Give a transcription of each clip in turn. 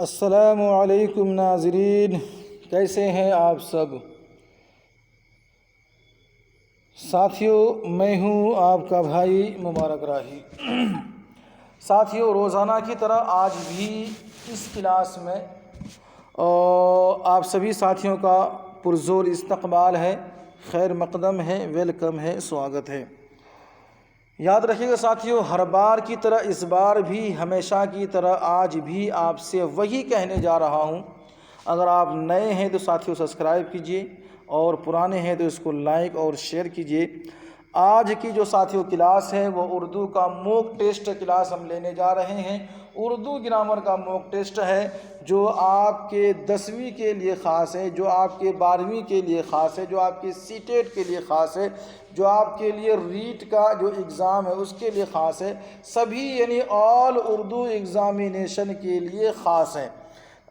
السلام علیکم ناظرین، کیسے ہیں آپ سب؟ ساتھیوں، میں ہوں آپ کا بھائی مبارک راہی۔ ساتھیوں، روزانہ کی طرح آج بھی اس کلاس میں آپ سبھی ساتھیوں کا پرزور استقبال ہے، خیر مقدم ہے، ویلکم ہے، سواگت ہے۔ یاد رکھیے گا ساتھیوں، ہر بار کی طرح اس بار بھی، ہمیشہ کی طرح آج بھی آپ سے وہی کہنے جا رہا ہوں۔ اگر آپ نئے ہیں تو ساتھیوں سبسکرائب کیجئے، اور پرانے ہیں تو اس کو لائک اور شیئر کیجئے۔ آج کی جو ساتھیوں کلاس ہے وہ اردو کا موک ٹیسٹ کلاس ہم لینے جا رہے ہیں۔ اردو گرامر کا موک ٹیسٹ ہے جو آپ کے 10ویں کے لیے خاص ہے، جو آپ کے 12ویں کے لیے خاص ہے، جو آپ کے سی ٹیٹ کے لیے خاص ہے، جو آپ کے لیے ریٹ کا جو ایگزام ہے اس کے لیے خاص ہے، سبھی یعنی آل اردو ایگزامینیشن کے لیے خاص ہے۔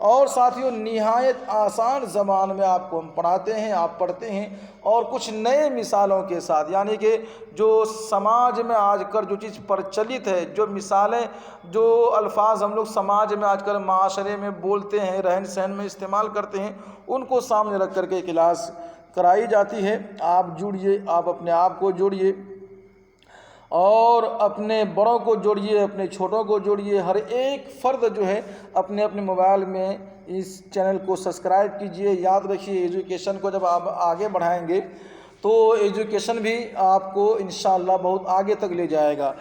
اور ساتھیوں، نہایت آسان زبان میں آپ کو ہم پڑھاتے ہیں، آپ پڑھتے ہیں، اور کچھ نئے مثالوں کے ساتھ، یعنی کہ جو سماج میں آج کل جو چیز پرچلت ہے، جو مثالیں، جو الفاظ ہم لوگ سماج میں آج کل معاشرے میں بولتے ہیں، رہن سہن میں استعمال کرتے ہیں، ان کو سامنے رکھ کر کے کلاس کرائی جاتی ہے۔ آپ جڑیے، آپ اپنے آپ کو جوڑیے، اور اپنے بڑوں کو جوڑیے، اپنے چھوٹوں کو جوڑیے۔ ہر ایک فرد جو ہے اپنے اپنے موبائل میں اس چینل کو سبسکرائب کیجئے۔ یاد رکھیے، ایجوکیشن کو جب آپ آگے بڑھائیں گے تو ایجوکیشن بھی آپ کو انشاءاللہ بہت آگے تک لے جائے گا۔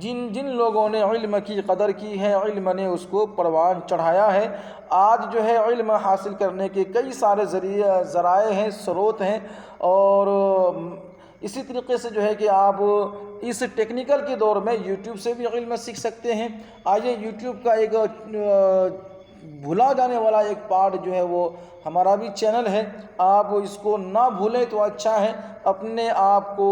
جن لوگوں نے علم کی قدر کی ہے، علم نے اس کو پروان چڑھایا ہے۔ آج جو ہے علم حاصل کرنے کے کئی سارے ذرائع ہیں، سروت ہیں، اور اسی طریقے سے جو ہے کہ آپ اس ٹیکنیکل کے دور میں یوٹیوب سے بھی علم سیکھ سکتے ہیں۔ آئیے، یوٹیوب کا ایک بھولا جانے والا ایک پارٹ جو ہے وہ ہمارا بھی چینل ہے، آپ اس کو نہ بھولیں تو اچھا ہے۔ اپنے آپ کو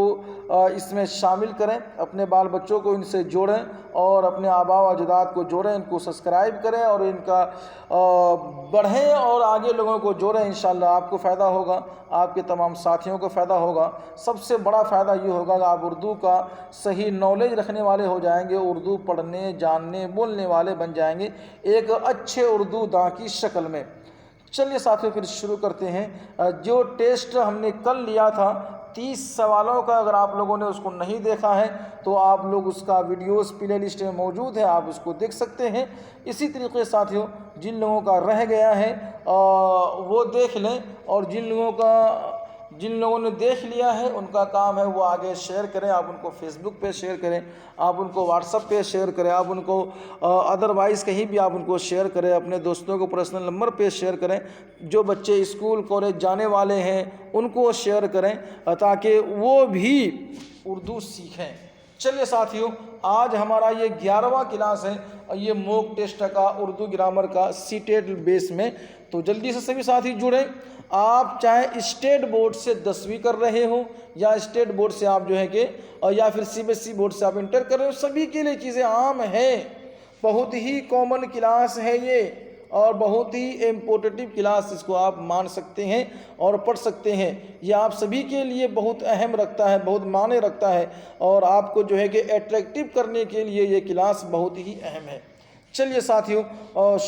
اس میں شامل کریں، اپنے بال بچوں کو ان سے جوڑیں، اور اپنے آباء و اجداد کو جوڑیں، ان کو سبسکرائب کریں، اور ان کا بڑھیں اور آگے لوگوں کو جوڑیں۔ انشاءاللہ آپ کو فائدہ ہوگا، آپ کے تمام ساتھیوں کو فائدہ ہوگا۔ سب سے بڑا فائدہ یہ ہوگا کہ آپ اردو کا صحیح نالج رکھنے والے ہو جائیں گے، اردو پڑھنے، جاننے، بولنے والے بن جائیں گے، ایک اچھے اردو داں کی شکل میں۔ چلیے ساتھیوں، پھر شروع کرتے ہیں۔ جو ٹیسٹ ہم نے کل لیا تھا 30 سوالوں کا، اگر آپ لوگوں نے اس کو نہیں دیکھا ہے تو آپ لوگ اس کا ویڈیوز پلے لسٹ میں موجود ہے، آپ اس کو دیکھ سکتے ہیں۔ اسی طریقے ساتھیوں، جن لوگوں کا رہ گیا ہے وہ دیکھ لیں، اور جن لوگوں نے دیکھ لیا ہے ان کا کام ہے وہ آگے شیئر کریں۔ آپ ان کو فیس بک پہ شیئر کریں، آپ ان کو واٹس ایپ پہ شیئر کریں، آپ ان کو ادروائز کہیں بھی آپ ان کو شیئر کریں، اپنے دوستوں کو پرسنل نمبر پہ شیئر کریں۔ جو بچے اسکول کالج جانے والے ہیں ان کو شیئر کریں تاکہ وہ بھی اردو سیکھیں۔ چلیے ساتھیوں، آج ہمارا یہ 11واں کلاس ہے، یہ موک ٹیسٹ کا اردو گرامر کا سی ٹیٹ بیس میں۔ تو جلدی سے سبھی ساتھی جڑیں۔ آپ چاہے اسٹیٹ بورڈ سے 10ویں کر رہے ہوں، یا اسٹیٹ بورڈ سے آپ جو ہے کہ یا پھر C B S E board سے آپ انٹر کر رہے ہو، سبھی کے لیے چیزیں عام ہیں۔ بہت ہی کامن کلاس ہے یہ، اور بہت ہی امپورٹنٹ کلاس اس کو آپ مان سکتے ہیں اور پڑھ سکتے ہیں۔ یہ آپ سبھی کے لیے بہت اہم رکھتا ہے، بہت معنی رکھتا ہے، اور آپ کو جو ہے کہ اٹریکٹیو کرنے کے لیے یہ کلاس بہت ہی اہم ہے۔ چلیے ساتھیوں،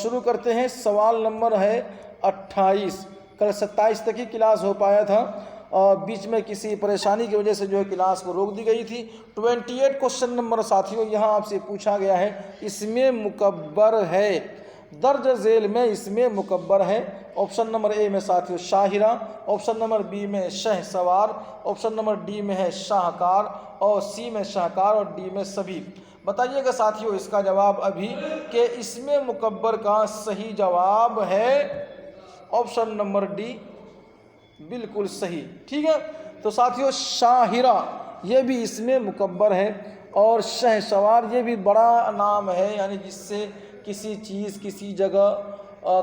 شروع کرتے ہیں۔ سوال نمبر ہے 28۔ کل 27 تک ہی کلاس ہو پایا تھا، بیچ میں کسی پریشانی کی وجہ سے جو ہے کلاس کو روک دی گئی تھی۔ 28 کوشچن نمبر ساتھیوں یہاں آپ سے پوچھا گیا ہے، اس میں مکبر ہے، درج ذیل میں اس میں مکبر ہے۔ آپشن نمبر اے میں ساتھیوں شاہرہ، آپشن نمبر بی میں شہ سوار، آپشن نمبر ڈی میں ہے شاہکار، اور سی میں شاہکار، اور ڈی میں سبھی۔ بتائیے گا ساتھیوں اس کا جواب ابھی، کہ اس میں مکبر کا صحیح جواب ہے آپشن نمبر ڈی، بالکل صحیح۔ ٹھیک ہے، تو ساتھیوں شاہرہ یہ بھی اس میں مکبر ہے، اور شہ سوار یہ بھی بڑا نام ہے، یعنی جس سے کسی چیز، کسی جگہ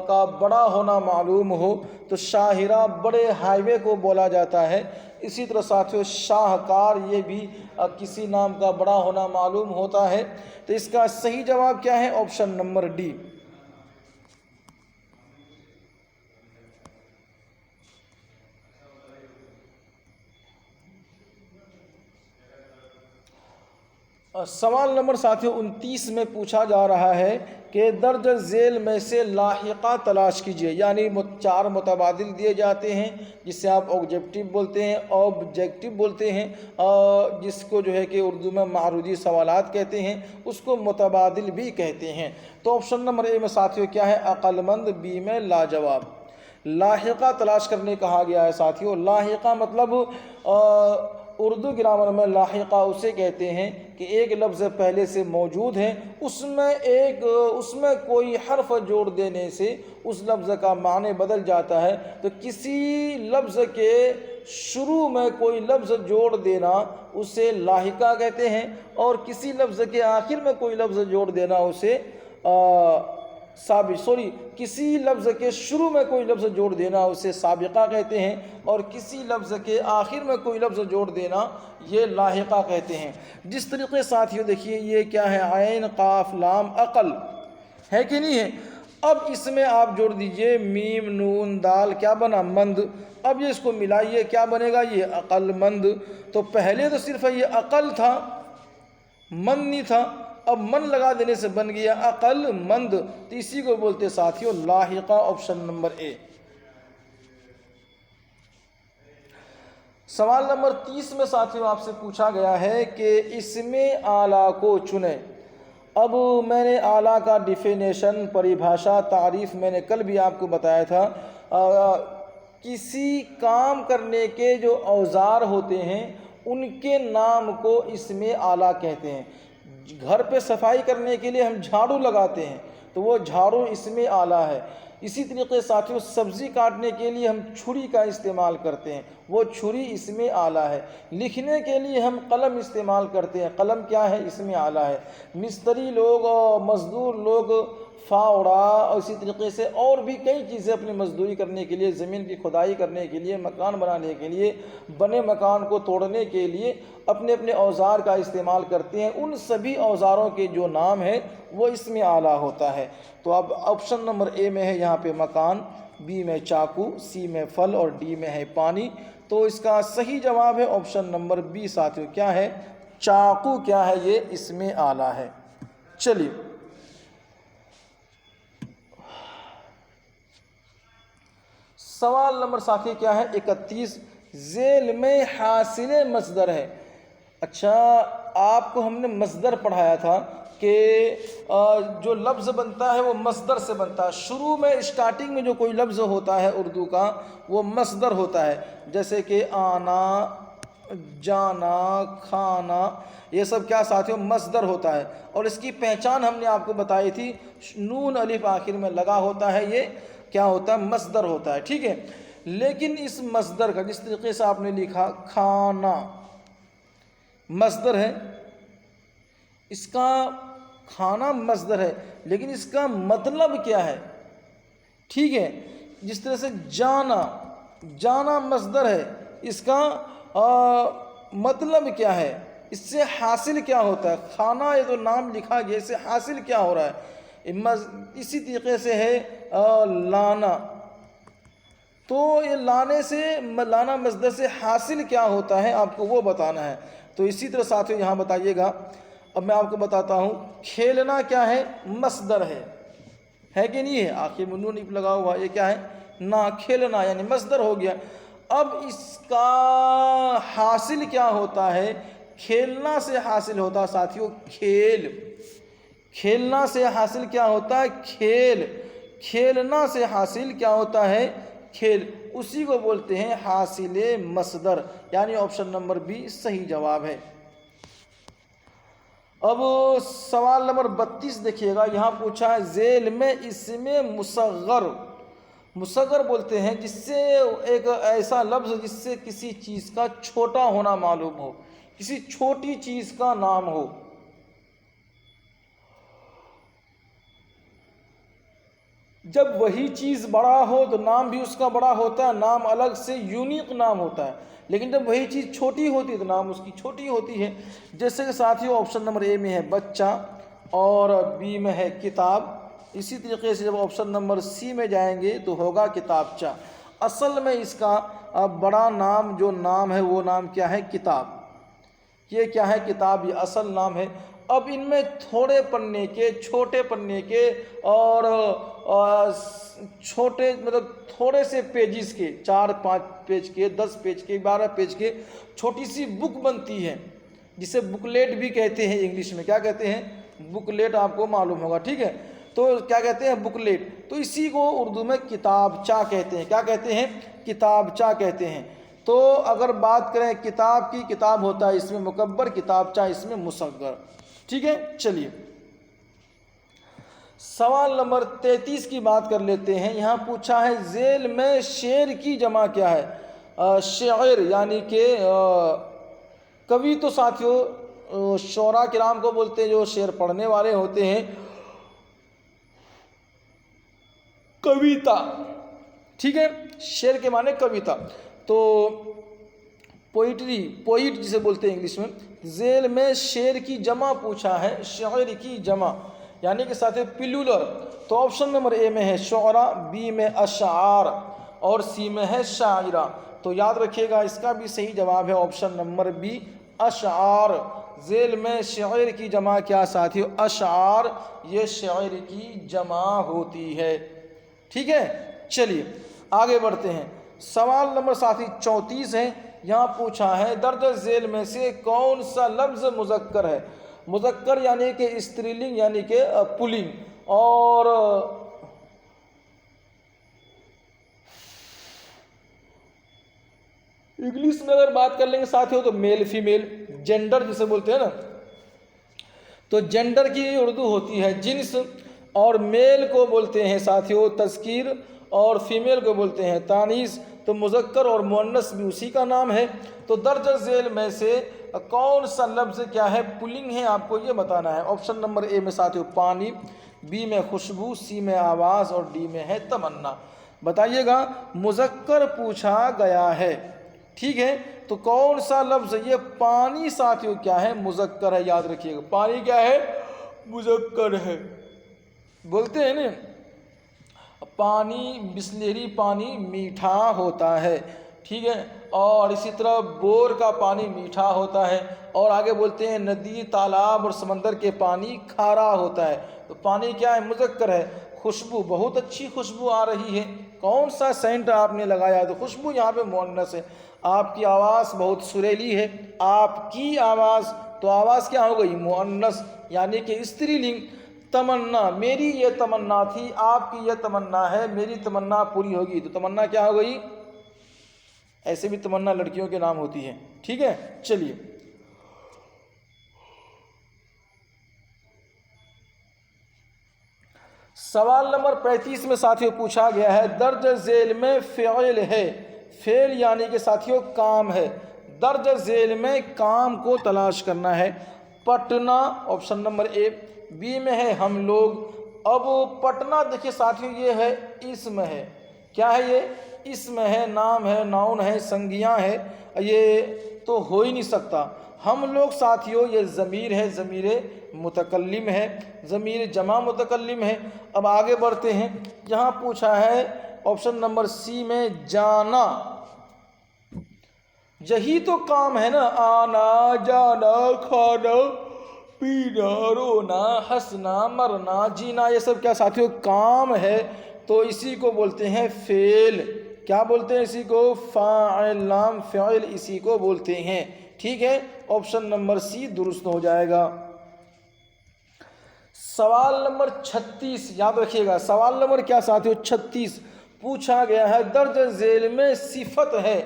کا بڑا ہونا معلوم ہو، تو شاہرہ بڑے ہائی وے کو بولا جاتا ہے۔ اسی طرح ساتھیوں شاہکار یہ بھی کسی نام کا بڑا ہونا معلوم ہوتا ہے۔ تو اس کا صحیح جواب کیا ہے؟ Option number D. سوال نمبر ساتھیوں 29 میں پوچھا جا رہا ہے کہ درج ذیل میں سے لاحقہ تلاش کیجیے، یعنی 4 متبادل دیے جاتے ہیں جس سے آپ آبجیکٹو بولتے ہیں، آبجیکٹو بولتے ہیں، جس کو جو ہے کہ اردو میں معروضی سوالات کہتے ہیں، اس کو متبادل بھی کہتے ہیں۔ تو آپشن نمبر اے میں ساتھیوں کیا ہے؟ عقل مند، بی میں لاجواب۔ لاحقہ تلاش کرنے کہا گیا ہے ساتھیوں۔ لاحقہ مطلب اردو گرامر میں لاحقہ اسے کہتے ہیں کہ ایک لفظ پہلے سے موجود ہے، اس میں کوئی حرف جوڑ دینے سے اس لفظ کا معنی بدل جاتا ہے۔ تو کسی لفظ کے شروع میں کوئی لفظ جوڑ دینا اسے لاحقہ کہتے ہیں، اور کسی لفظ کے آخر میں کوئی لفظ جوڑ دینا اسے کسی لفظ کے شروع میں کوئی لفظ جوڑ دینا اسے سابقہ کہتے ہیں، اور کسی لفظ کے آخر میں کوئی لفظ جوڑ دینا یہ لاحقہ کہتے ہیں۔ جس طریقے ساتھیوں دیکھیے یہ کیا ہے؟ عین قاف لام عقل ہے کہ نہیں ہے؟ اب اس میں آپ جوڑ دیجئے میم نون دال، کیا بنا؟ مند۔ اب یہ اس کو ملائیے، کیا بنے گا؟ یہ عقل مند۔ تو پہلے تو صرف یہ عقل تھا، من نہیں تھا، اب من لگا دینے سے بن گیا عقل مند، تو اسی کو بولتے ساتھیوں لاحقہ، آپشن نمبر اے۔ سوال نمبر 30 میں ساتھیوں آپ سے پوچھا گیا ہے کہ اسم اعلیٰ کو چنیں۔ اب میں نے اعلیٰ کا ڈیفینیشن، پریبھاشا، تعریف میں نے کل بھی آپ کو بتایا تھا۔ کسی کام کرنے کے جو اوزار ہوتے ہیں ان کے نام کو اسم اعلیٰ کہتے ہیں۔ گھر پہ صفائی کرنے کے لیے ہم جھاڑو لگاتے ہیں تو وہ جھاڑو اسم اعلیٰ ہے۔ اسی طریقے ساتھیوں سبزی کاٹنے کے لیے ہم چھری کا استعمال کرتے ہیں، وہ چھری اسم اعلیٰ ہے۔ لکھنے کے لیے ہم قلم استعمال کرتے ہیں، قلم کیا ہے؟ اسم اعلیٰ ہے۔ مستری لوگ اور مزدور لوگ فاوڑا اور اسی طریقے سے اور بھی کئی چیزیں اپنی مزدوری کرنے کے لیے، زمین کی کھدائی کرنے کے لیے، مکان بنانے کے لیے، بنے مکان کو توڑنے کے لیے اپنے اپنے اوزار کا استعمال کرتے ہیں۔ ان سبھی اوزاروں کے جو نام ہے وہ اسم اعلیٰ ہوتا ہے۔ تو اب آپشن نمبر اے میں ہے یہاں پہ مکان، بی میں چاقو، سی میں پھل اور ڈی میں ہے پانی۔ تو اس کا صحیح جواب ہے آپشن نمبر بی ساتھیوں، کیا ہے؟ چاقو کیا ہے؟ یہ اسم اعلیٰ ہے۔ چلیے سوال نمبر ساتھی کیا ہے؟ 31 ذیل میں حاصل مصدر ہے۔ اچھا آپ کو ہم نے مصدر پڑھایا تھا کہ جو لفظ بنتا ہے وہ مصدر سے بنتا ہے۔ شروع میں اسٹارٹنگ میں جو کوئی لفظ ہوتا ہے اردو کا وہ مصدر ہوتا ہے، جیسے کہ آنا، جانا، کھانا، یہ سب کیا ساتھیوں؟ مصدر ہوتا ہے۔ اور اس کی پہچان ہم نے آپ کو بتائی تھی، نون الف آخر میں لگا ہوتا ہے، یہ کیا ہوتا ہے؟ مصدر ہوتا ہے، ٹھیک ہے۔ لیکن اس مصدر کا جس طریقے سے آپ نے لکھا کھانا مصدر ہے، اس کا کھانا مصدر ہے، لیکن اس کا مطلب کیا ہے؟ ٹھیک ہے۔ جس طرح سے جانا، جانا مصدر ہے، اس کا مطلب کیا ہے؟ اس سے حاصل کیا ہوتا ہے؟ کھانا یہ تو نام لکھا گیا، اس سے حاصل کیا ہو رہا ہے؟ اسی طریقے سے ہے لانا، تو یہ لانے سے، لانا مصدر سے حاصل کیا ہوتا ہے آپ کو وہ بتانا ہے۔ تو اسی طرح ساتھیوں یہاں بتائیے گا، اب میں آپ کو بتاتا ہوں، کھیلنا کیا ہے؟ مصدر ہے کہ نہیں ہے؟ آخر میں نون لگا ہوا، یہ کیا ہے؟ نا، کھیلنا یعنی مصدر ہو گیا۔ اب اس کا حاصل کیا ہوتا ہے؟ کھیلنا سے حاصل ہوتا ہے ساتھیوں کھیل، کھیلنا سے حاصل کیا ہوتا ہے؟ کھیل، کھیلنا سے حاصل کیا ہوتا ہے؟ کھیل، اسی کو بولتے ہیں حاصل مصدر، یعنی آپشن نمبر بی صحیح جواب ہے۔ اب سوال نمبر 32 دیکھیے گا، یہاں پوچھا ہے ذیل میں اسم مصغر، مصغر بولتے ہیں جس سے ایک ایسا لفظ جس سے کسی چیز کا چھوٹا ہونا معلوم ہو، کسی چھوٹی چیز کا نام ہو۔ جب وہی چیز بڑا ہو تو نام بھی اس کا بڑا ہوتا ہے، نام الگ سے یونیک نام ہوتا ہے، لیکن جب وہی چیز چھوٹی ہوتی ہے تو نام اس کی چھوٹی ہوتی ہے۔ جیسے کہ ساتھیوں آپشن نمبر اے میں ہے بچہ اور بی میں ہے کتاب، اسی طریقے سے جب آپشن نمبر سی میں جائیں گے تو ہوگا کتابچہ۔ اصل میں اس کا بڑا نام جو نام ہے وہ نام کیا ہے؟ کتاب۔ یہ کیا ہے؟ کتاب، یہ اصل نام ہے۔ اب ان میں تھوڑے پنے کے، چھوٹے پنے کے اور چھوٹے مطلب تھوڑے سے پیجز کے، 4-5 پیج کے، 10 پیج کے، 12 پیج کے چھوٹی سی بک بنتی ہے، جسے بکلیٹ بھی کہتے ہیں انگلش میں۔ کیا کہتے ہیں؟ بکلیٹ، آپ کو معلوم ہوگا، ٹھیک ہے؟ تو کیا کہتے ہیں؟ بکلیٹ۔ تو اسی کو اردو میں کتابچہ کہتے ہیں۔ کیا کہتے ہیں؟ کتابچہ کہتے ہیں۔ تو اگر بات کریں کتاب کی، کتاب ہوتا ہے اس میں مکبر، کتابچہ اس میں مصغر، ٹھیک ہے؟ چلیے سوال نمبر 33 کی بات کر لیتے ہیں۔ یہاں پوچھا ہے ذیل میں شعر کی جمع کیا ہے؟ شعر یعنی کہ کوی تو ساتھیوں شعراء کرام کو بولتے ہیں، جو شعر پڑھنے والے ہوتے ہیں۔ کویتا، ٹھیک ہے؟ شعر کے معنی کویتا، تو پوئٹری، پوئٹ جسے بولتے ہیں انگلش میں۔ ذیل میں شعر کی جمع پوچھا ہے، شعر کی جمع یعنی کہ ساتھ پلولر، تو آپشن نمبر اے میں ہے شعراء، بی میں اشعار اور سی میں ہے شاعرہ۔ تو یاد رکھیے گا اس کا بھی صحیح جواب ہے آپشن نمبر بی، اشعار۔ ذیل میں شعر کی جمع کیا ساتھیو؟ اشعار، یہ شعر کی جمع ہوتی ہے، ٹھیک ہے؟ چلیے آگے بڑھتے ہیں۔ سوال نمبر ساتھی 34 ہے۔ یہاں پوچھا ہے درج ذیل میں سے کون سا لفظ مذکر ہے؟ مذکر یعنی کہ استری لنگ یعنی کہ پلنگ، اور انگلش میں اگر بات کر لیں گے ساتھیوں تو میل فیمیل، جینڈر جسے بولتے ہیں نا، تو جینڈر کی اردو ہوتی ہے جنس، اور میل کو بولتے ہیں ساتھیوں تذکیر، اور فیمیل کو بولتے ہیں تانیث۔ تو مذکر اور مؤنث بھی اسی کا نام ہے۔ تو درج ذیل میں سے کون سا لفظ کیا ہے؟ پلنگ ہے، آپ کو یہ بتانا ہے۔ آپشن نمبر اے میں ساتھیوں پانی، بی میں خوشبو، سی میں آواز اور ڈی میں ہے تمنا۔ بتائیے گا، مذکر پوچھا گیا ہے، ٹھیک ہے؟ تو کون سا لفظ؟ یہ پانی ساتھیوں کیا ہے؟ مذکر ہے، یاد رکھیے گا، پانی کیا ہے؟ مذکر ہے۔ بولتے ہیں نا پانی، بسلری پانی میٹھا ہوتا ہے، ٹھیک ہے؟ اور اسی طرح بور کا پانی میٹھا ہوتا ہے، اور آگے بولتے ہیں ندی، تالاب اور سمندر کے پانی کھارا ہوتا ہے۔ تو پانی کیا ہے؟ مذکر ہے۔ خوشبو، بہت اچھی خوشبو آ رہی ہے، کون سا سینٹ آپ نے لگایا؟ تو خوشبو یہاں پہ مؤنث ہے۔ آپ کی آواز بہت سریلی ہے، آپ کی آواز، تو آواز کیا ہو گئی؟ مؤنث یعنی کہ استری لنگ۔ تمنا، میری یہ تمنا تھی، آپ کی یہ تمنا ہے، میری تمنا پوری ہوگی، تو تمنا کیا ہو گئی؟ ایسے بھی تمنا لڑکیوں کے نام ہوتی ہے، ٹھیک ہے؟ چلیے سوال نمبر 35 میں ساتھیوں پوچھا گیا ہے درج ذیل میں فعل ہے، فعل یعنی کہ ساتھیوں کام ہے، درج ذیل میں کام کو تلاش کرنا ہے۔ Patna option number A, B میں ہے ہم لوگ۔ اب پٹنہ دیکھیے ساتھیوں یہ ہے اسم ہے، کیا ہے؟ یہ اسم ہے، نام ہے، ناؤن ہے، سنگیاں ہے، یہ تو ہو ہی نہیں سکتا۔ ہم لوگ ساتھیوں یہ ضمیر ہے، ضمیر متکلم ہے، ضمیر جمع متکلم ہے۔ اب آگے بڑھتے ہیں، یہاں پوچھا ہے آپشن نمبر سی میں جانا، یہی تو کام ہے نا، آنا، جانا، کھانا، پینا، رونا، ہنسنا، مرنا، جینا، یہ سب کیا ساتھیوں؟ کام ہے، تو اسی کو بولتے ہیں فعل۔ کیا بولتے ہیں اسی کو؟ فاعل، نام فعل اسی کو بولتے ہیں، ٹھیک ہے؟ آپشن نمبر سی درست ہو جائے گا۔ سوال نمبر 36 یاد رکھیے گا، سوال نمبر کیا ساتھیوں؟ 36 پوچھا گیا ہے درج ذیل میں صفت ہے،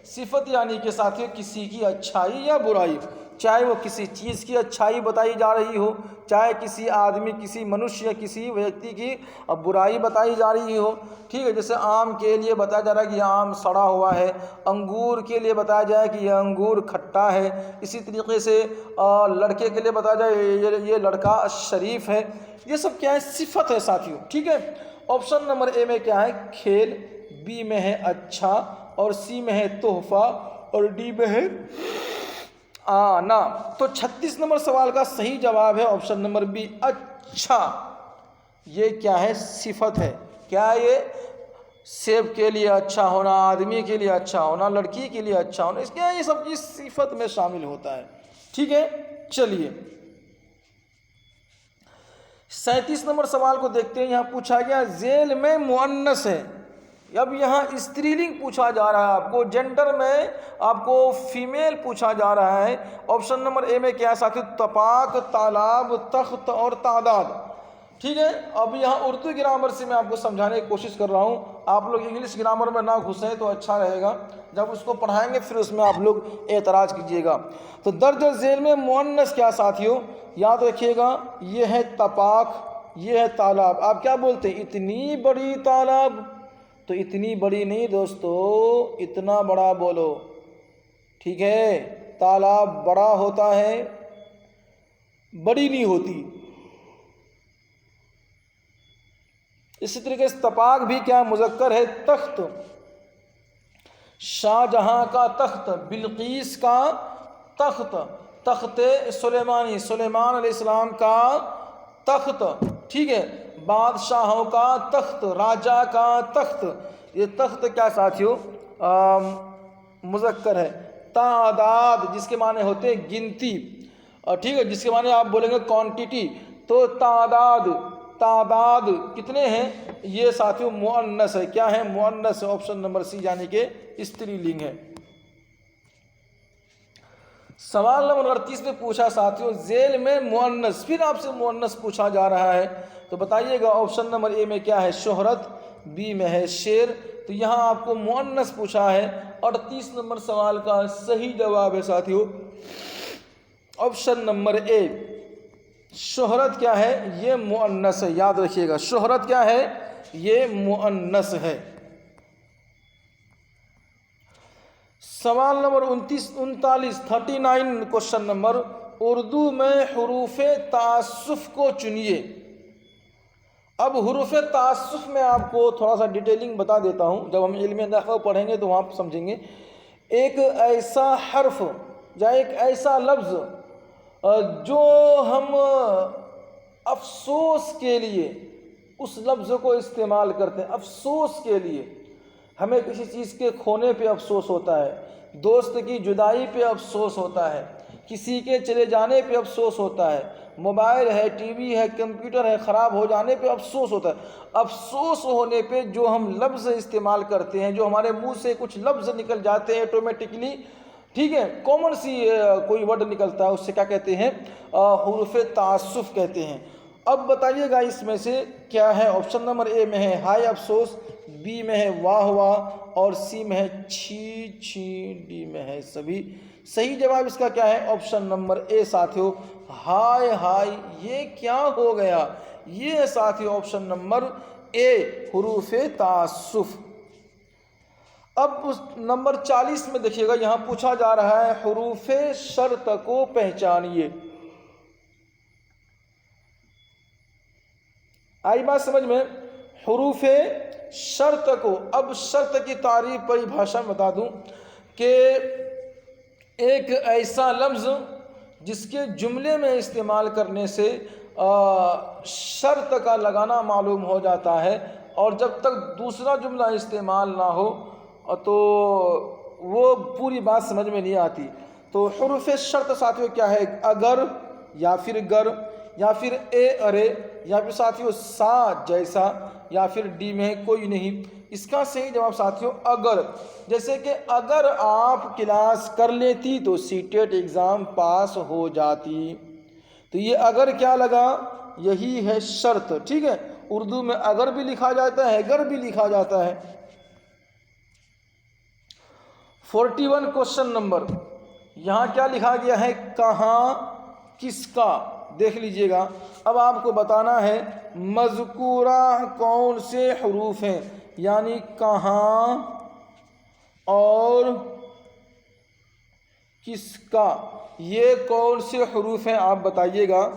صفت یعنی کہ ساتھیوں کسی کی اچھائی یا برائی، چاہے وہ کسی چیز کی اچھائی بتائی جا رہی ہو، چاہے کسی آدمی، کسی منشیہ، کسی ویکتی کی برائی بتائی جا رہی ہو، ٹھیک ہے؟ جیسے آم کے لیے بتایا جا رہا ہے کہ یہ آم سڑا ہوا ہے، انگور کے لیے بتایا جائے کہ یہ انگور کھٹا ہے، اسی طریقے سے لڑکے کے لیے بتایا جائے یہ لڑکا شریف ہے۔ یہ سب کیا ہے؟ صفت ہے ساتھیوں، ٹھیک ہے؟ آپشن نمبر اے میں کیا ہے؟ کھیل، بی میں ہے اچھا، اور سی میں ہے تحفہ، اور ڈی میں ہے آنا۔ تو 36 نمبر سوال کا صحیح جواب ہے آپشن نمبر بی، اچھا۔ یہ کیا ہے؟ صفت ہے۔ کیا یہ؟ سیب کے لیے اچھا ہونا، آدمی کے لیے اچھا ہونا، لڑکی کے لیے اچھا ہونا، اس کے یہ سب چیز صفت میں شامل ہوتا ہے، ٹھیک ہے، چلیے 37 نمبر سوال کو دیکھتے ہیں۔ یہاں پوچھا گیا ذیل میں مؤنث ہے، اب یہاں استری لنگ پوچھا جا رہا ہے، آپ کو جینڈر میں آپ کو فیمیل پوچھا جا رہا ہے۔ آپشن نمبر اے میں کیا ہے ساتھی؟ تپاک، تالاب، تخت اور تعداد۔ ٹھیک ہے، اب یہاں اردو گرامر سے میں آپ کو سمجھانے کی کوشش کر رہا ہوں، آپ لوگ انگلش گرامر میں نہ گھسیں تو اچھا رہے گا، جب اس کو پڑھائیں گے پھر اس میں آپ لوگ اعتراض کیجیے گا۔ تو درج ذیل میں مؤنث کیا ساتھیوں؟ یاد رکھیے گا، یہ ہے تپاک، یہ ہے تالاب۔ آپ کیا بولتے ہیں؟ اتنی بڑی تالاب، تو اتنی بڑی نہیں دوستو، اتنا بڑا بولو، ٹھیک ہے؟ تالاب بڑا ہوتا ہے، بڑی نہیں ہوتی۔ اسی طریقے سے تپاک بھی کیا مذکر ہے؟ تخت، شاہ جہاں کا تخت، بلقیس کا تخت، تخت سلیمانی، سلیمان علیہ السلام کا تخت، ٹھیک ہے؟ بادشاہوں کا تخت، راجا کا تخت، یہ تخت کیا ساتھیوں؟ مذکر ہے۔ تعداد جس کے معنی ہوتے ہیں گنتی، اور ٹھیک ہے، جس کے معنی آپ بولیں گے کوانٹیٹی، تو تعداد، تعداد کتنے ہیں؟ یہ ساتھیوں مؤنث ہے۔ کیا ہے؟ مؤنث ہے، آپشن نمبر سی یعنی کہ استری لنگ ہے۔ سوال نمبر 38 میں پوچھا ساتھیوں ذیل میں مؤنث، پھر آپ سے مؤنث پوچھا جا رہا ہے، تو بتائیے گا آپشن نمبر اے میں کیا ہے؟ شہرت، بی میں ہے شیر۔ تو یہاں آپ کو مؤنث پوچھا ہے، 38 نمبر سوال کا صحیح جواب ہے ساتھیوں آپشن نمبر اے، شہرت کیا ہے؟ یہ مؤنث ہے، یاد رکھیے گا، شہرت کیا ہے؟ یہ مؤنث ہے۔ سوال نمبر 39 کوشچن نمبر، اردو میں حروف تعسف کو چنیے۔ اب حروف تعسف میں آپ کو تھوڑا سا ڈیٹیلنگ بتا دیتا ہوں، جب ہم علم نحو پڑھیں گے تو وہاں آپ سمجھیں گے۔ ایک ایسا حرف یا ایک ایسا لفظ جو ہم افسوس کے لیے اس لفظ کو استعمال کرتے ہیں، افسوس کے لیے، ہمیں کسی چیز کے کھونے پہ افسوس ہوتا ہے، دوست کی جدائی پہ افسوس ہوتا ہے، کسی کے چلے جانے پہ افسوس ہوتا ہے، موبائل ہے، ٹی وی ہے، کمپیوٹر ہے، خراب ہو جانے پہ افسوس ہوتا ہے۔ افسوس ہونے پہ جو ہم لفظ استعمال کرتے ہیں، جو ہمارے منہ سے کچھ لفظ نکل جاتے ہیں آٹومیٹکلی، ٹھیک ہے، کامن سی کوئی ورڈ نکلتا ہے، اس سے کیا کہتے ہیں؟ حروف تعسف کہتے ہیں۔ اب بتائیے گا اس میں سے کیا ہے؟ آپشن نمبر اے میں ہے ہائے افسوس، بی میں ہے واہ واہ، اور سی میں ہے چھی چھی، ڈی میں ہے سبھی۔ صحیح جواب اس کا کیا ہے؟ آپشن نمبر اے ساتھیوں، ہائے ہائے، یہ کیا ہو گیا؟ یہ ہے ساتھیوں آپشن نمبر اے، حروف تعسف۔ اب اس نمبر 40 میں دیکھیے گا، یہاں پوچھا جا رہا ہے حروف شرط کو پہچانیے۔ آئی بات سمجھ میں؟ حروف شرط کو، اب شرط کی تعریف پریبھاشا میں بتا دوں کہ ایک ایسا لفظ جس کے جملے میں استعمال کرنے سے شرط کا لگانا معلوم ہو جاتا ہے، اور جب تک دوسرا جملہ استعمال نہ ہو تو وہ پوری بات سمجھ میں نہیں آتی۔ تو حروف شرط ساتھیوں کیا ہے؟ اگر، یا پھر گر، یا پھر اے ارے، یا پھر ساتھیوں سا جیسا، یا پھر ڈی میں کوئی نہیں۔ اس کا صحیح جواب ساتھیوں اگر، جیسے کہ اگر آپ کلاس کر لیتی تو سی ٹیٹ ایگزام پاس ہو جاتی، تو یہ اگر کیا لگا؟ یہی ہے شرط، ٹھیک ہے؟ اردو میں اگر بھی لکھا جاتا ہے، گر بھی لکھا جاتا ہے۔ 41 کوشچن نمبر، یہاں کیا لکھا گیا ہے؟ کہاں، کس کا، دیکھ لیجئے گا۔ اب آپ کو بتانا ہے مذکورہ کون سے حروف ہیں، یعنی کہاں اور کس کا، یہ کون سے حروف ہیں آپ بتائیے گا۔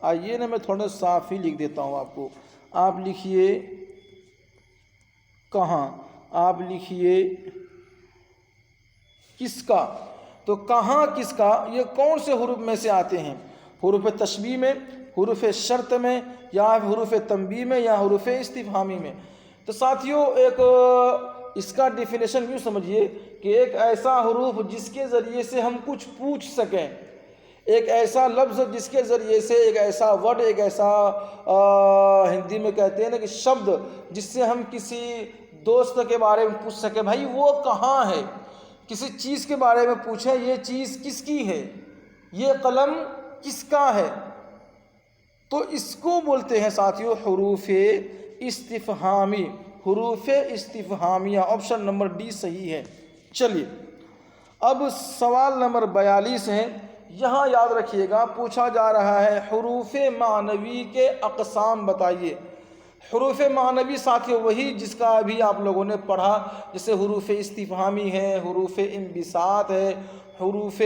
آئیے نا میں تھوڑا صاف ہی لکھ دیتا ہوں آپ کو۔ آپ لکھیے کہاں، آپ لکھیے کس کا۔ تو کہاں کس کا یہ کون سے حروف میں سے آتے ہیں؟ حروف تشبیہ میں، حروف شرط میں، یا حروف تنبیہ میں، یا حروف استفہامی میں؟ تو ساتھیوں ایک اس کا ڈیفینیشن یوں سمجھیے کہ ایک ایسا حروف جس کے ذریعے سے ہم کچھ پوچھ سکیں، ایک ایسا لفظ جس کے ذریعے سے ایک ایسا ورڈ، ایک ایسا ہندی میں کہتے ہیں نا کہ شبد، جس سے ہم کسی دوست کے بارے میں پوچھ سکیں بھائی وہ کہاں ہے، کسی چیز کے بارے میں پوچھیں یہ چیز کس کی ہے، یہ قلم کس کا ہے، تو اس کو بولتے ہیں ساتھیو حروف استفہامی، حروف استفہامیہ۔ آپشن نمبر ڈی صحیح ہے۔ چلیے اب سوال نمبر 42 ہے، یہاں یاد رکھیے گا پوچھا جا رہا ہے حروف معنوی کے اقسام بتائیے۔ حروف معنوی ساتھیو وہی جس کا ابھی آپ لوگوں نے پڑھا، جیسے حروف استفہامی ہے، حروف انبساط ہے، حروف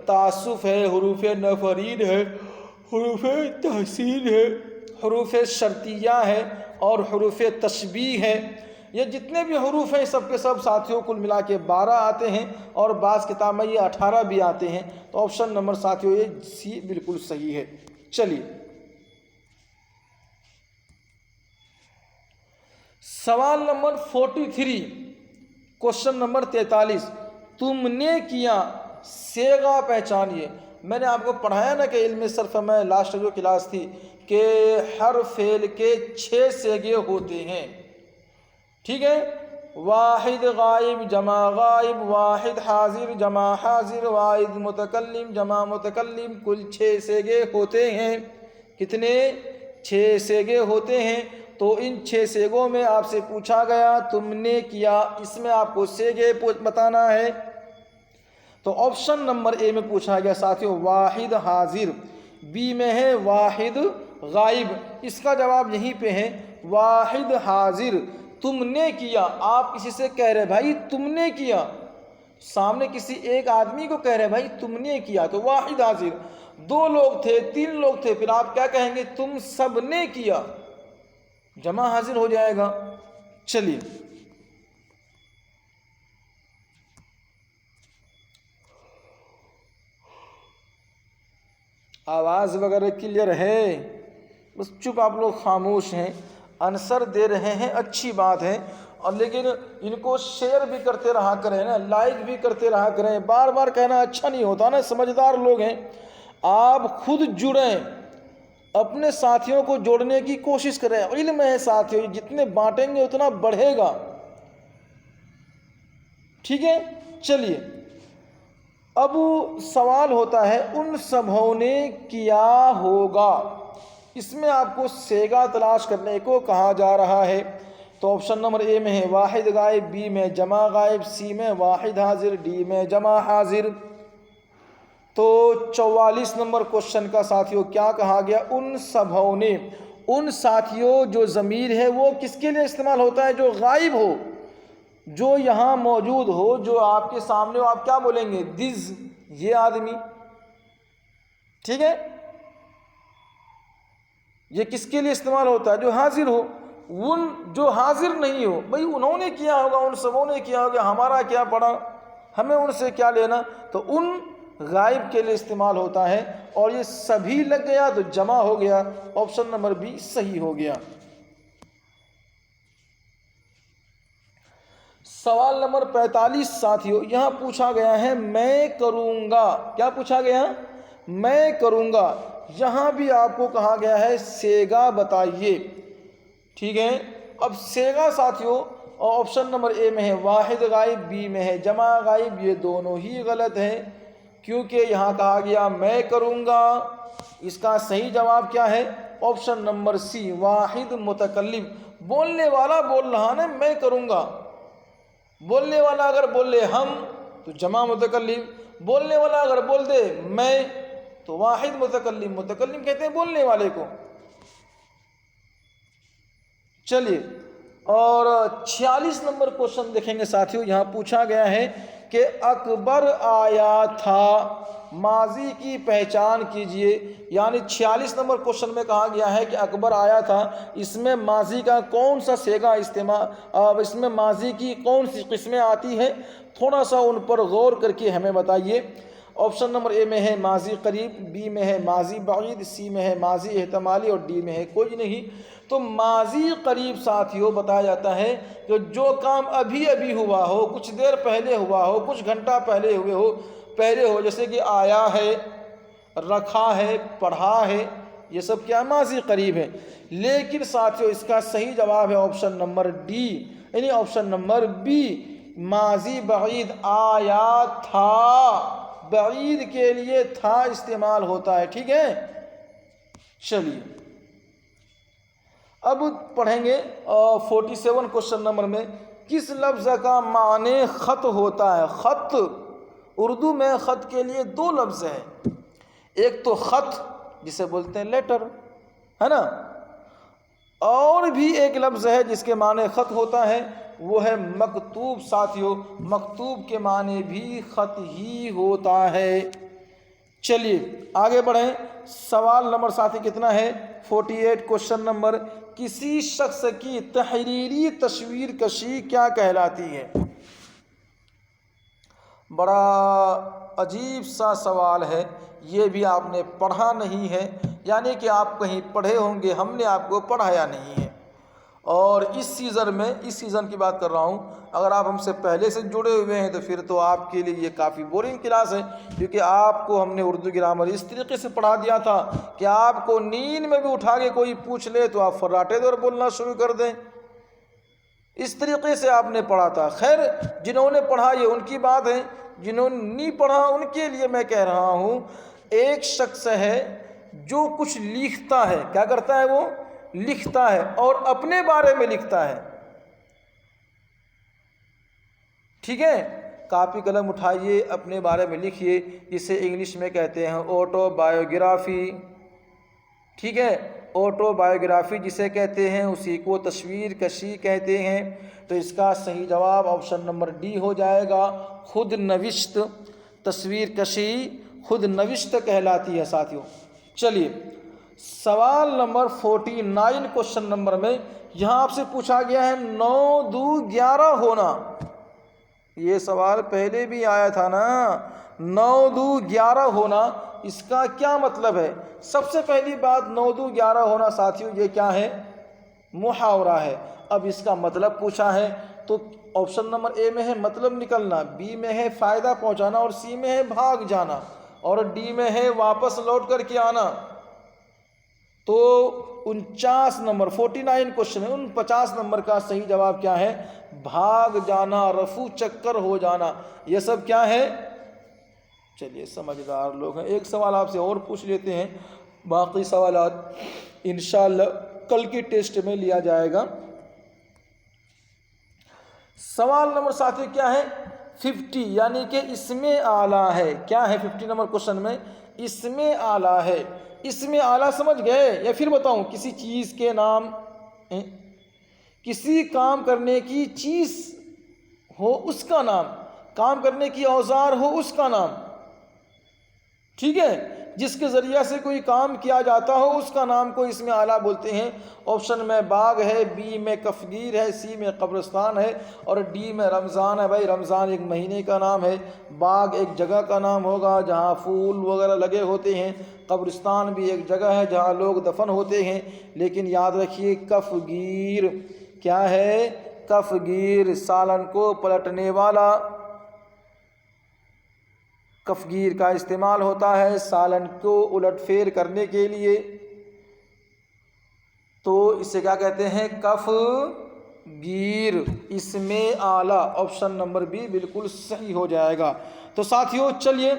تعسف ہے، حروف نفرین ہے، حروف تحسین ہے، حروف شرطیہ ہے اور حروف تشبیہ ہے۔ یہ جتنے بھی حروف ہیں سب کے سب ساتھیوں کل ملا کے 12 آتے ہیں، اور بعض کتاب میں یہ 18 بھی آتے ہیں، تو آپشن نمبر ساتھیوں یہ سی بالکل صحیح ہے۔ چلیے سوال نمبر 43، کوشچن نمبر 43، تم نے کیا صیغہ پہچانیے۔ میں نے آپ کو پڑھایا نا کہ علم صرف میں لاسٹ جو کلاس تھی کہ ہر فعل کے 6 صیغے ہوتے ہیں، ٹھیک ہے، واحد غائب جمع غائب، واحد حاضر جمع حاضر، واحد متکلم جمع متکلم، کل 6 صیغے ہوتے ہیں۔ کتنے؟ 6 صیغے ہوتے ہیں۔ تو ان 6 صیغوں میں آپ سے پوچھا گیا تم نے کیا، اس میں آپ کو صیغے بتانا ہے۔ تو آپشن نمبر اے میں پوچھا گیا ساتھیوں واحد حاضر، بی میں ہے واحد غائب، اس کا جواب یہیں پہ ہے واحد حاضر۔ تم نے کیا، آپ کسی سے کہہ رہے بھائی تم نے کیا، سامنے کسی ایک آدمی کو کہہ رہے بھائی تم نے کیا، تو واحد حاضر۔ 2 لوگ تھے، 3 لوگ تھے، پھر آپ کیا کہیں گے؟ تم سب نے کیا، جمع حاضر ہو جائے گا۔ چلیے آواز وغیرہ کلیئر ہے؟ بس چپ آپ لوگ خاموش ہیں، آنسر دے رہے ہیں، اچھی بات ہے، اور لیکن ان کو شیئر بھی کرتے رہا کریں نا، لائک بھی کرتے رہا کریں، بار بار کہنا اچھا نہیں ہوتا نا، سمجھدار لوگ ہیں آپ، خود جڑیں، اپنے ساتھیوں کو جوڑنے کی کوشش کریں۔ علم ہے ساتھیوں، جتنے بانٹیں گے اتنا بڑھے گا، ٹھیک ہے۔ چلیے اب سوال ہوتا ہے ان سبھوں نے کیا ہوگا، اس میں آپ کو صیغہ تلاش کرنے کو کہا جا رہا ہے۔ تو آپشن نمبر اے میں ہے واحد غائب، بی میں جمع غائب، سی میں واحد حاضر، ڈی میں جمع حاضر۔ تو 44 نمبر کوشچن کا ساتھیوں کیا کہا گیا؟ ان سبھوں نے، ان ساتھیوں جو ضمیر ہے وہ کس کے لیے استعمال ہوتا ہے؟ جو غائب ہو، جو یہاں موجود ہو، جو آپ کے سامنے ہو، آپ کیا بولیں گے؟ دز، یہ آدمی، ٹھیک ہے۔ یہ کس کے لیے استعمال ہوتا ہے؟ جو حاضر ہو۔ ان جو حاضر نہیں ہو، بھئی انہوں نے کیا ہوگا، ان سبوں نے کیا ہوگا، ہمارا کیا پڑا، ہمیں ان سے کیا لینا، تو ان غائب کے لیے استعمال ہوتا ہے، اور یہ سبھی لگ گیا تو جمع ہو گیا، آپشن نمبر بی صحیح ہو گیا۔ سوال نمبر 45 ساتھیوں یہاں پوچھا گیا ہے میں کروں گا، کیا پوچھا گیا؟ میں کروں گا۔ یہاں بھی آپ کو کہا گیا ہے صیغہ بتائیے، ٹھیک ہے۔ اب صیغہ ساتھیوں آپشن نمبر اے میں ہے واحد غائب، بی میں ہے جمع غائب، یہ دونوں ہی غلط ہیں، کیونکہ یہاں کہا گیا میں کروں گا۔ اس کا صحیح جواب کیا ہے؟ آپشن نمبر سی واحد متکلم، بولنے والا بول رہا نا میں کروں گا، بولنے والا اگر بول لے ہم تو جمع متکلم، بولنے والا اگر بول دے میں تو واحد متکلم، متکلم کہتے ہیں بولنے والے کو۔ چلیے اور 46 نمبر کوشچن دیکھیں گے ساتھیوں، یہاں پوچھا گیا ہے کہ اکبر آیا تھا، ماضی کی پہچان کیجئے، یعنی 46 نمبر کوشچن میں کہا گیا ہے کہ اکبر آیا تھا، اس میں ماضی کا کون سا صیغہ استعمال، اس میں ماضی کی کون سی قسمیں آتی ہیں، تھوڑا سا ان پر غور کر کے ہمیں بتائیے۔ آپشن نمبر اے میں ہے ماضی قریب، بی میں ہے ماضی بعید، سی میں ہے ماضی احتمالی اور ڈی میں ہے کوئی نہیں۔ تو ماضی قریب ساتھیوں بتایا جاتا ہے کہ جو کام ابھی ابھی ہوا ہو، کچھ دیر پہلے ہوا ہو، کچھ گھنٹہ پہلے ہو، جیسے کہ آیا ہے، رکھا ہے، پڑھا ہے، یہ سب کیا ماضی قریب ہے۔ لیکن ساتھیوں اس کا صحیح جواب ہے آپشن نمبر ڈی، یعنی آپشن نمبر بی، ماضی بعید آیا تھا، بعید کے لیے تھا استعمال ہوتا ہے، ٹھیک ہے۔ چلیے اب پڑھیں گے 47 کوشچن نمبر میں، کس لفظ کا معنی خط ہوتا ہے؟ خط، اردو میں خط کے لیے دو لفظ ہیں، ایک تو خط جسے بولتے ہیں لیٹر، ہے نا، اور بھی ایک لفظ ہے جس کے معنی خط ہوتا ہے، وہ ہے مکتوب۔ ساتھیوں مکتوب کے معنی بھی خط ہی ہوتا ہے۔ چلیے آگے بڑھیں، سوال نمبر ساتھی کتنا ہے؟ 48 کوشچن نمبر، کسی شخص کی تحریری تصویر کشی کیا کہلاتی ہے؟ بڑا عجیب سا سوال ہے، یہ بھی آپ نے پڑھا نہیں ہے، یعنی کہ آپ کہیں پڑھے ہوں گے، ہم نے آپ کو پڑھایا نہیں ہے۔ اور اس سیزن کی بات کر رہا ہوں، اگر آپ ہم سے پہلے سے جڑے ہوئے ہیں تو پھر تو آپ کے لیے یہ کافی بورنگ کلاس ہے، کیونکہ آپ کو ہم نے اردو گرامر اس طریقے سے پڑھا دیا تھا کہ آپ کو نیند میں بھی اٹھا کے کوئی پوچھ لے تو آپ فراٹے دور بولنا شروع کر دیں، اس طریقے سے آپ نے پڑھا تھا۔ خیر جنہوں نے پڑھا یہ ان کی بات ہے، جنہوں نے نہیں پڑھا ان کے لیے میں کہہ رہا ہوں، ایک شخص ہے جو کچھ لکھتا ہے، کیا کرتا ہے؟ وہ لکھتا ہے اور اپنے بارے میں لکھتا ہے، ٹھیک ہے۔ کاپی قلم اٹھائیے، اپنے بارے میں لکھیے، جسے انگلش میں کہتے ہیں آٹو بایوگرافی، ٹھیک ہے۔ آٹو بایوگرافی جسے کہتے ہیں اسی کو تصویر کشی کہتے ہیں۔ تو اس کا صحیح جواب آپشن نمبر ڈی ہو جائے گا، خود نوشت۔ تصویر کشی خود نوشت کہلاتی ہے ساتھیوں۔ چلیے سوال نمبر 49 کوشچن نمبر میں یہاں آپ سے پوچھا گیا ہے 9 2 11 ہونا، یہ سوال پہلے بھی آیا تھا نا، 9 2 11 ہونا، اس کا کیا مطلب ہے؟ سب سے پہلی بات 9 2 11 ہونا ساتھیوں یہ کیا ہے؟ محاورہ ہے۔ اب اس کا مطلب پوچھا ہے تو آپشن نمبر اے میں ہے مطلب نکلنا، بی میں ہے فائدہ پہنچانا، اور سی میں ہے بھاگ جانا، اور ڈی میں ہے واپس لوٹ کر کے آنا۔ تو 49 نمبر 49 کوشچن ہے، 50 نمبر کا صحیح جواب کیا ہے؟ بھاگ جانا، رفو چکر ہو جانا، یہ سب کیا ہے؟ چلیے سمجھدار لوگ ہیں، ایک سوال آپ سے اور پوچھ لیتے ہیں، باقی سوالات انشاءاللہ کل کی ٹیسٹ میں لیا جائے گا۔ سوال نمبر ساتھی کیا ہے؟ 50، یعنی کہ اسم اعلیٰ ہے، کیا ہے 50 نمبر کوشچن میں؟ اسم اعلیٰ ہے۔ اسم اعلیٰ سمجھ گئے یا پھر بتاؤں؟ کسی چیز کے نام، کسی کام کرنے کی چیز ہو اس کا نام، کام کرنے کی اوزار ہو اس کا نام، ٹھیک ہے، جس کے ذریعہ سے کوئی کام کیا جاتا ہو اس کا نام کو اسم اعلیٰ بولتے ہیں۔ آپشن میں باغ ہے، بی میں کفگیر ہے، سی میں قبرستان ہے، اور ڈی میں رمضان ہے۔ بھائی رمضان ایک مہینے کا نام ہے، باغ ایک جگہ کا نام ہوگا جہاں پھول وغیرہ لگے ہوتے ہیں، قبرستان بھی ایک جگہ ہے جہاں لوگ دفن ہوتے ہیں۔ لیکن یاد رکھیے کفگیر کیا ہے؟ کفگیر سالن کو پلٹنے والا، کفگیر کا استعمال ہوتا ہے سالن کو الٹ پھیر کرنے کے لیے، تو اسے کیا کہتے ہیں؟ کف گیر، اسم اعلیٰ۔ آپشن نمبر بی بالکل صحیح ہو جائے گا۔ تو ساتھیوں چلیے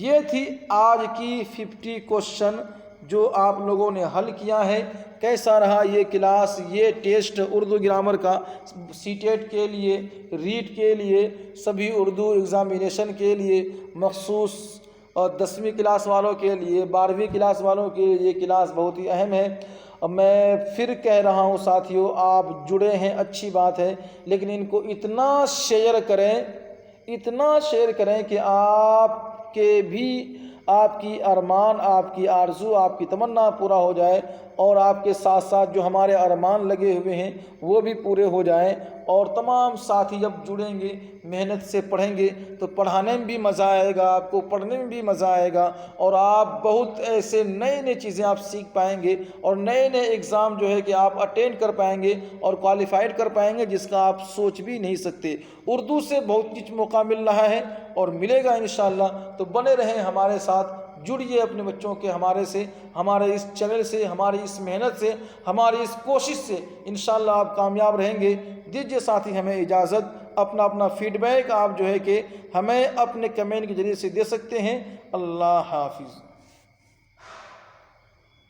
یہ تھی آج کی 50 کوشچن جو آپ لوگوں نے حل کیا ہے۔ کیسا رہا یہ کلاس، یہ ٹیسٹ اردو گرامر کا، سی ٹیٹ کے لیے، ریٹ کے لیے، سبھی اردو ایگزامینیشن کے لیے، مخصوص اور 10ویں کلاس والوں کے لیے، 12ویں کلاس والوں کے لیے یہ کلاس بہت ہی اہم ہے۔ اب میں پھر کہہ رہا ہوں ساتھیوں، آپ جڑے ہیں اچھی بات ہے، لیکن ان کو اتنا شیئر کریں، اتنا شیئر کریں کہ آپ کے بھی آپ کی ارمان، آپ کی آرزو، آپ کی تمنا پورا ہو جائے، اور آپ کے ساتھ ساتھ جو ہمارے ارمان لگے ہوئے ہیں وہ بھی پورے ہو جائیں۔ اور تمام ساتھی جب جڑیں گے، محنت سے پڑھیں گے تو پڑھانے میں بھی مزہ آئے گا، آپ کو پڑھنے میں بھی مزہ آئے گا، اور آپ بہت ایسے نئے نئے چیزیں آپ سیکھ پائیں گے، اور نئے نئے ایگزام جو ہے کہ آپ اٹینڈ کر پائیں گے اور کوالیفائڈ کر پائیں گے، جس کا آپ سوچ بھی نہیں سکتے۔ اردو سے بہت کچھ موقع مل رہا ہے اور ملے گا انشاءاللہ، تو بنے رہیں ہمارے ساتھ، جڑیے اپنے بچوں کے ہمارے سے، ہمارے اس چینل سے، ہماری اس محنت سے، ہماری اس کوشش سے انشاءاللہ آپ کامیاب رہیں گے۔ دیجیے ساتھی ہمیں اجازت، اپنا فیڈ بیک آپ جو ہے کہ ہمیں اپنے کمنٹ کے ذریعے سے دے سکتے ہیں۔ اللہ حافظ۔